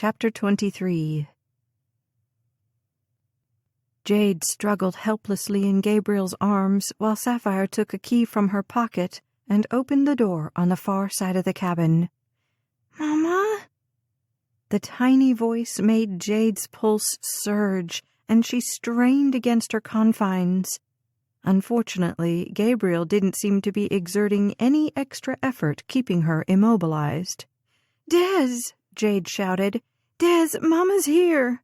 Chapter 23. Jade struggled helplessly in Gabriel's arms while Sapphire took a key from her pocket and opened the door on the far side of the cabin. "Mama?" The tiny voice made Jade's pulse surge, and she strained against her confines. Unfortunately, Gabriel didn't seem to be exerting any extra effort keeping her immobilized. "Des!" Jade shouted. "Des, Mama's here!"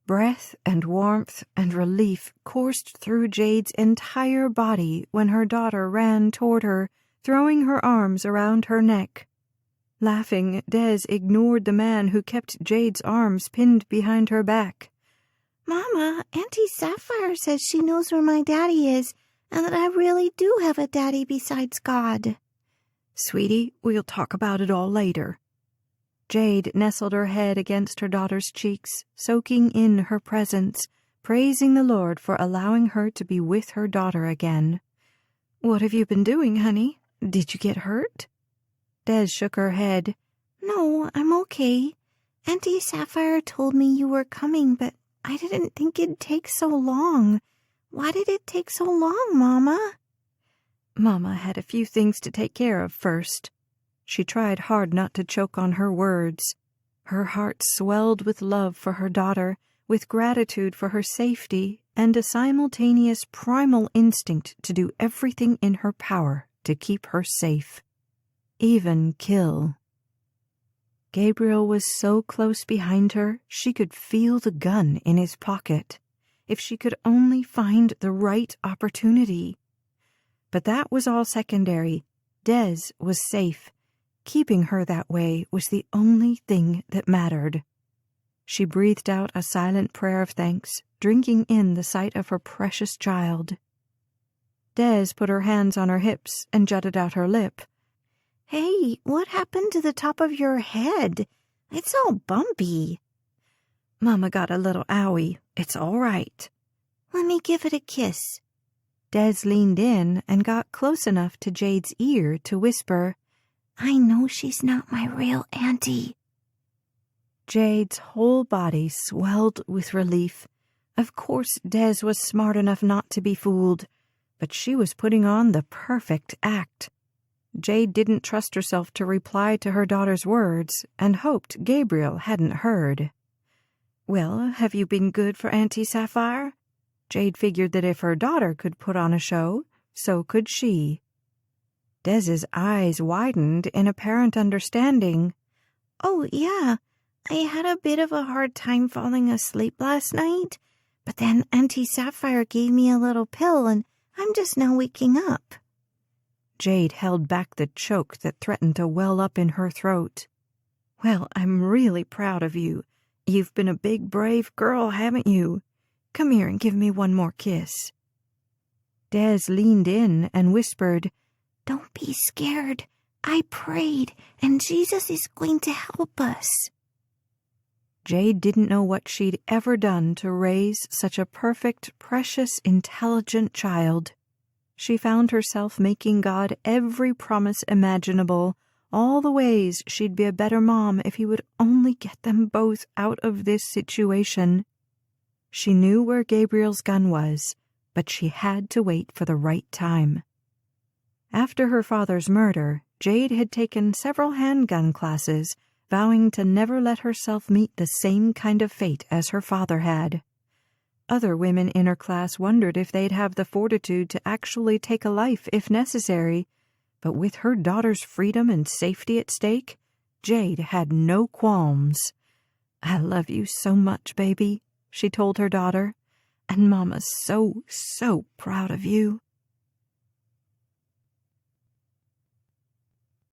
Breath and warmth and relief coursed through Jade's entire body when her daughter ran toward her, throwing her arms around her neck. Laughing, Des ignored the man who kept Jade's arms pinned behind her back. "Mama, Auntie Sapphire says she knows where my daddy is and that I really do have a daddy besides God." "Sweetie, we'll talk about it all later." Jade nestled her head against her daughter's cheeks, soaking in her presence, praising the Lord for allowing her to be with her daughter again. "What have you been doing, honey? Did you get hurt?" Des shook her head. "No, I'm okay. Auntie Sapphire told me you were coming, but I didn't think it'd take so long. Why did it take so long, Mama?" "Mama had a few things to take care of first." She tried hard not to choke on her words. Her heart swelled with love for her daughter, with gratitude for her safety, and a simultaneous primal instinct to do everything in her power to keep her safe. Even kill. Gabriel was so close behind her, she could feel the gun in his pocket. If she could only find the right opportunity. But that was all secondary. Des was safe. Keeping her that way was the only thing that mattered. She breathed out a silent prayer of thanks, drinking in the sight of her precious child. Des put her hands on her hips and jutted out her lip. "Hey, what happened to the top of your head? It's all bumpy." "Mama got a little owie. It's all right." "Let me give it a kiss." Des leaned in and got close enough to Jade's ear to whisper, "I know she's not my real auntie." Jade's whole body swelled with relief. Of course, Des was smart enough not to be fooled, but she was putting on the perfect act. Jade didn't trust herself to reply to her daughter's words and hoped Gabriel hadn't heard. "Well, have you been good for Auntie Sapphire?" Jade figured that if her daughter could put on a show, so could she. Des's eyes widened in apparent understanding. "Oh, yeah. I had a bit of a hard time falling asleep last night, but then Auntie Sapphire gave me a little pill and I'm just now waking up." Jade held back the choke that threatened to well up in her throat. "Well, I'm really proud of you. You've been a big, brave girl, haven't you? Come here and give me one more kiss." Des leaned in and whispered, "Don't be scared. I prayed, and Jesus is going to help us." Jade didn't know what she'd ever done to raise such a perfect, precious, intelligent child. She found herself making God every promise imaginable, all the ways she'd be a better mom if he would only get them both out of this situation. She knew where Gabriel's gun was, but she had to wait for the right time. After her father's murder, Jade had taken several handgun classes, vowing to never let herself meet the same kind of fate as her father had. Other women in her class wondered if they'd have the fortitude to actually take a life if necessary, but with her daughter's freedom and safety at stake, Jade had no qualms. "I love you so much, baby," she told her daughter, "and Mama's so, so proud of you."